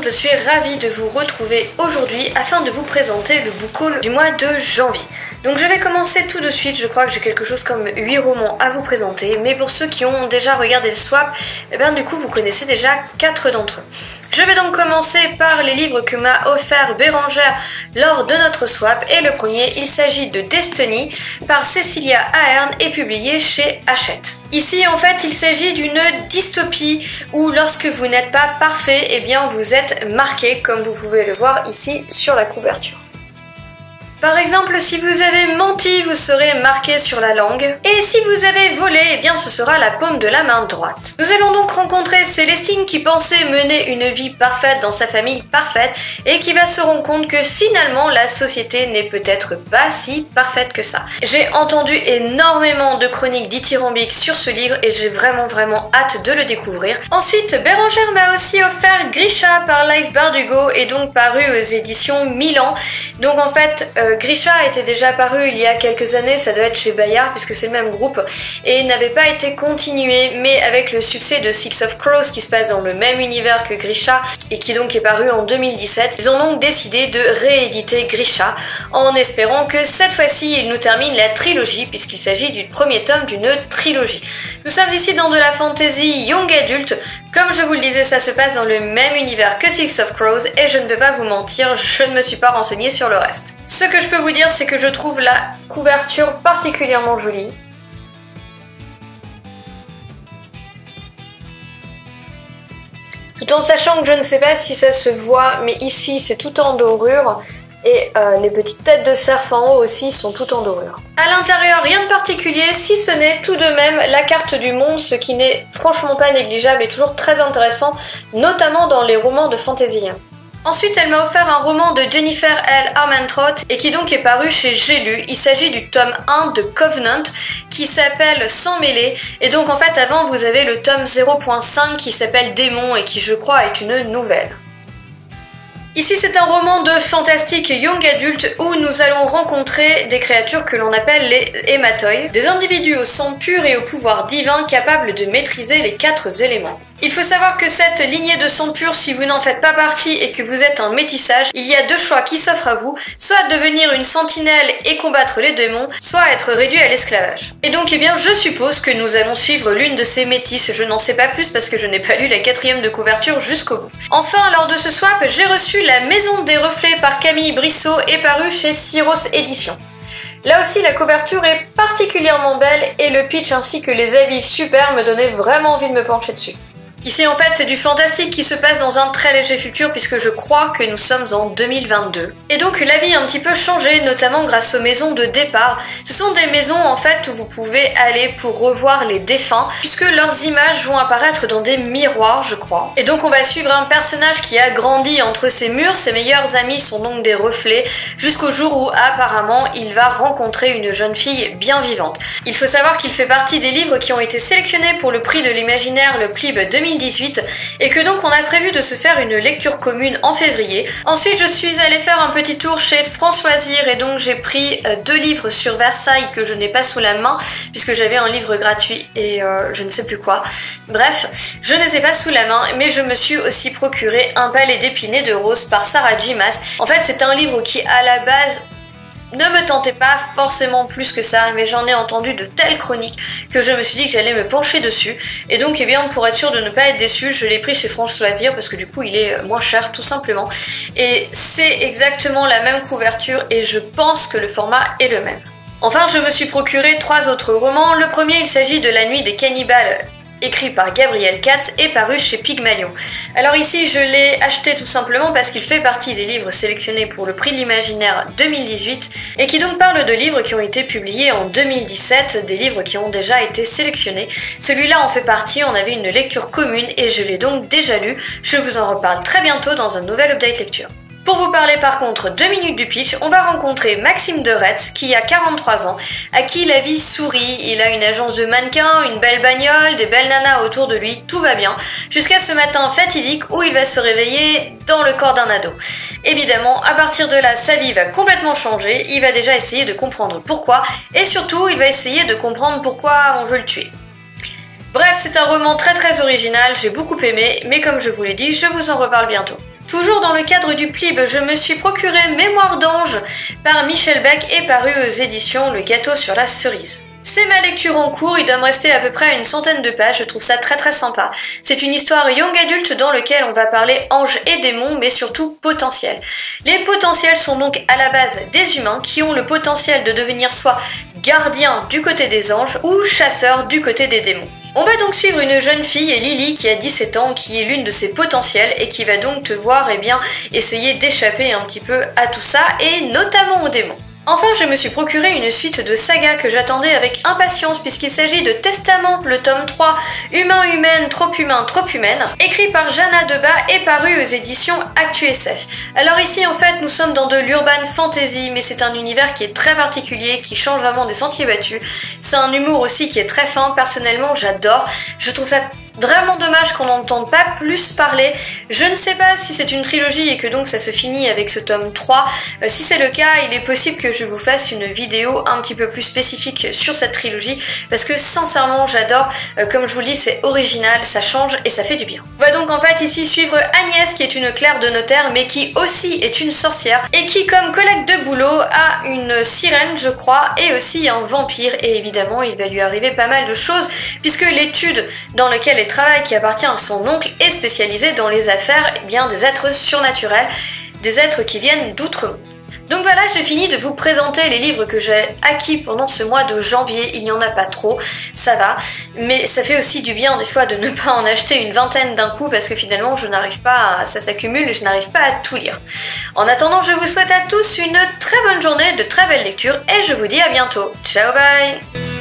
je suis ravie de vous retrouver aujourd'hui afin de vous présenter le book haul du mois de janvier. Donc je vais commencer tout de suite, je crois que j'ai quelque chose comme 8 romans à vous présenter, mais pour ceux qui ont déjà regardé le swap, eh bien du coup vous connaissez déjà 4 d'entre eux. Je vais donc commencer par les livres que m'a offert Bérangère lors de notre swap, et le premier, il s'agit de Destiny par Cecilia Ahern et publié chez Hachette. Ici en fait il s'agit d'une dystopie où lorsque vous n'êtes pas parfait, eh bien vous êtes marqué comme vous pouvez le voir ici sur la couverture. Par exemple, si vous avez menti, vous serez marqué sur la langue. Et si vous avez volé, eh bien ce sera la paume de la main droite. Nous allons donc rencontrer Célestine qui pensait mener une vie parfaite dans sa famille parfaite et qui va se rendre compte que finalement la société n'est peut-être pas si parfaite que ça. J'ai entendu énormément de chroniques dithyrambiques sur ce livre et j'ai vraiment hâte de le découvrir. Ensuite, Bérangère m'a aussi offert Grisha par Life Bardugo et donc paru aux éditions Milan. Donc en fait, Grisha était déjà paru il y a quelques années, ça doit être chez Bayard puisque c'est le même groupe, et n'avait pas été continué, mais avec le succès de Six of Crows qui se passe dans le même univers que Grisha et qui donc est paru en 2017, ils ont donc décidé de rééditer Grisha en espérant que cette fois-ci ils nous terminent la trilogie puisqu'il s'agit du premier tome d'une trilogie. Nous sommes ici dans de la fantasy young adulte. Comme je vous le disais, ça se passe dans le même univers que Six of Crows et je ne vais pas vous mentir, je ne me suis pas renseignée sur le reste. Ce que je peux vous dire, c'est que je trouve la couverture particulièrement jolie. Tout en sachant que je ne sais pas si ça se voit, mais ici c'est tout en dorure. Et les petites têtes de cerf en haut aussi sont toutes en dorure. À l'intérieur, rien de particulier, si ce n'est tout de même la carte du monde, ce qui n'est franchement pas négligeable et toujours très intéressant, notamment dans les romans de fantasy. Ensuite, elle m'a offert un roman de Jennifer L. Armentrout et qui donc est paru chez J'ai lu. Il s'agit du tome 1 de Covenant qui s'appelle Sans mêler. Et donc en fait, avant, vous avez le tome 0.5 qui s'appelle Démon et qui, je crois, est une nouvelle. Ici, c'est un roman de fantastique young adulte où nous allons rencontrer des créatures que l'on appelle les hématoi, des individus au sang pur et au pouvoir divin capables de maîtriser les 4 éléments. Il faut savoir que cette lignée de sang pur, si vous n'en faites pas partie et que vous êtes un métissage, il y a 2 choix qui s'offrent à vous, soit devenir une sentinelle et combattre les démons, soit être réduit à l'esclavage. Et donc, eh bien, je suppose que nous allons suivre l'une de ces métisses, je n'en sais pas plus parce que je n'ai pas lu la 4e de couverture jusqu'au bout. Enfin, lors de ce swap, j'ai reçu La Maison des Reflets par Camille Brissot et paru chez Syros Éditions. Là aussi, la couverture est particulièrement belle et le pitch ainsi que les avis super me donnaient vraiment envie de me pencher dessus. Ici en fait c'est du fantastique qui se passe dans un très léger futur puisque je crois que nous sommes en 2022. Et donc la vie a un petit peu changé, notamment grâce aux maisons de départ. Ce sont des maisons en fait où vous pouvez aller pour revoir les défunts puisque leurs images vont apparaître dans des miroirs je crois. Et donc on va suivre un personnage qui a grandi entre ces murs, ses meilleurs amis sont donc des reflets jusqu'au jour où apparemment il va rencontrer une jeune fille bien vivante. Il faut savoir qu'il fait partie des livres qui ont été sélectionnés pour le prix de l'imaginaire, le PLIB 2018 et que donc on a prévu de se faire une lecture commune en février. Ensuite je suis allée faire un petit tour chez France Loisirs et donc j'ai pris 2 livres sur Versailles que je n'ai pas sous la main puisque j'avais un livre gratuit et je ne sais plus quoi. Bref, je ne les ai pas sous la main mais je me suis aussi procuré Un palais d'épinay de rose par Sarah J. Maas. En fait c'est un livre qui à la base ne me tentait pas forcément plus que ça, mais j'en ai entendu de telles chroniques que je me suis dit que j'allais me pencher dessus. Et donc, eh bien, pour être sûr de ne pas être déçue, je l'ai pris chez France Loisirs parce que du coup, il est moins cher, tout simplement. Et c'est exactement la même couverture et je pense que le format est le même. Enfin, je me suis procuré 3 autres romans. Le premier, il s'agit de La Nuit des Cannibales, écrit par Gabriel Katz et paru chez Pygmalion. Alors ici je l'ai acheté tout simplement parce qu'il fait partie des livres sélectionnés pour le prix de l'imaginaire 2018 et qui donc parle de livres qui ont été publiés en 2017, des livres qui ont déjà été sélectionnés. Celui-là en fait partie, on avait une lecture commune et je l'ai donc déjà lu. Je vous en reparle très bientôt dans un nouvel update lecture. Pour vous parler par contre 2 minutes du pitch, on va rencontrer Maxime Deretz qui a 43 ans, à qui la vie sourit, il a une agence de mannequins, une belle bagnole, des belles nanas autour de lui, tout va bien, jusqu'à ce matin fatidique où il va se réveiller dans le corps d'un ado. Évidemment, à partir de là, sa vie va complètement changer, il va déjà essayer de comprendre pourquoi, et surtout il va essayer de comprendre pourquoi on veut le tuer. Bref, c'est un roman très original, j'ai beaucoup aimé, mais comme je vous l'ai dit, je vous en reparle bientôt. Toujours dans le cadre du PLIB, je me suis procuré Mémoire d'ange par Michel Beck et paru aux éditions Le Gâteau sur la cerise. C'est ma lecture en cours, il doit me rester à peu près une centaine de pages, je trouve ça très sympa. C'est une histoire young adulte dans laquelle on va parler anges et démons, mais surtout potentiels. Les potentiels sont donc à la base des humains qui ont le potentiel de devenir soit gardiens du côté des anges ou chasseurs du côté des démons. On va donc suivre une jeune fille, Lily, qui a 17 ans, qui est l'une de ses potentiels et qui va donc devoir essayer d'échapper un petit peu à tout ça et notamment aux démons. Enfin, je me suis procuré une suite de sagas que j'attendais avec impatience puisqu'il s'agit de Testament, le tome 3, Humain, humaine, trop humain, trop humaine, écrit par Jana Debat et paru aux éditions ActuSF. Alors ici, en fait, nous sommes dans de l'urban fantasy, mais c'est un univers qui est très particulier, qui change vraiment des sentiers battus. C'est un humour aussi qui est très fin, personnellement, j'adore. Je trouve ça vraiment dommage qu'on n'entende pas plus parler. Je ne sais pas si c'est une trilogie et que donc ça se finit avec ce tome 3. Si c'est le cas, il est possible que je vous fasse une vidéo un petit peu plus spécifique sur cette trilogie parce que sincèrement j'adore. Comme je vous le dis, c'est original, ça change et ça fait du bien. On va donc en fait ici suivre Agnès qui est une clerc de notaire mais qui aussi est une sorcière et qui comme collègue de boulot a une sirène je crois et aussi un vampire et évidemment il va lui arriver pas mal de choses puisque l'étude dans laquelle elle travaille qui appartient à son oncle est spécialisée dans les affaires des êtres surnaturels, des êtres qui viennent d'outre-monde. Donc voilà, j'ai fini de vous présenter les livres que j'ai acquis pendant ce mois de janvier. Il n'y en a pas trop, ça va, mais ça fait aussi du bien des fois de ne pas en acheter une vingtaine d'un coup parce que finalement ça s'accumule et je n'arrive pas à tout lire. En attendant, je vous souhaite à tous une très bonne journée, de très belles lectures et je vous dis à bientôt. Ciao, bye!